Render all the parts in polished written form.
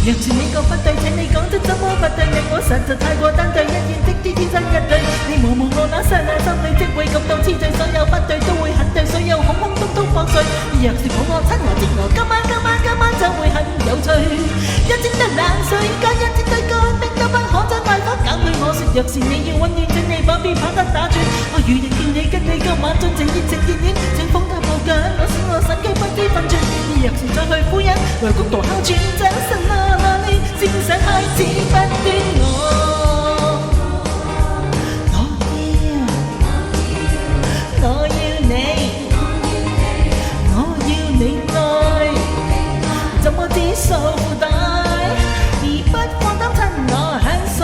若是你覺不對，請你講出怎麼不對，令我實在太過單對，一言即知天生一對。你無望我那剎那心裏即會感到痴醉，所有不對都會很對，所有空空洞洞破碎。若是抱我親我接我，今晚就會很有趣。一千得冷水加一千對乾冰都不可將快活減去。我說若是你要溫暖，請你把鞭炮得打轉。我預定叫你跟你今晚盡情熱情熱戀，請風他抱緊我，使我神經不知分寸。若是再去敷衍，來谷度哮喘，這身哪裏思想開始不斷我要你，我要你愛，怎麼知數大，而不放膽親我向水。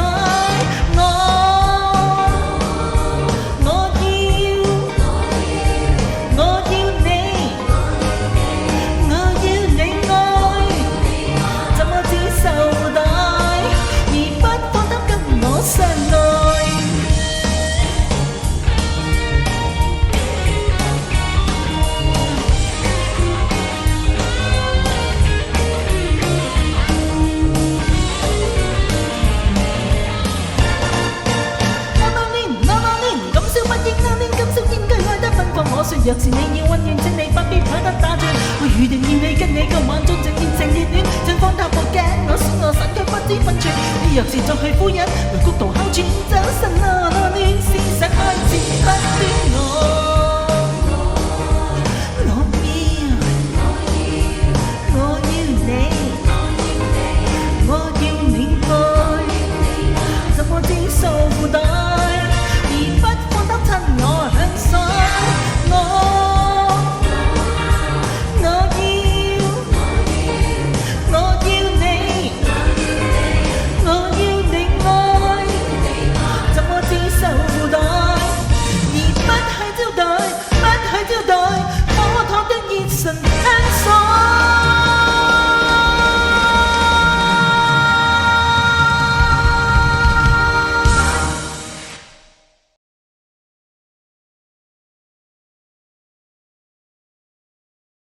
我說若是你要溫暖，請你不必跑得打轉。我預定要你跟你今晚盡情熱情熱戀，盡放踏步鏡，我使我神卻不知分寸。你若是再去敷衍，來谷度哮喘，走神啊亂，思想開始不斷。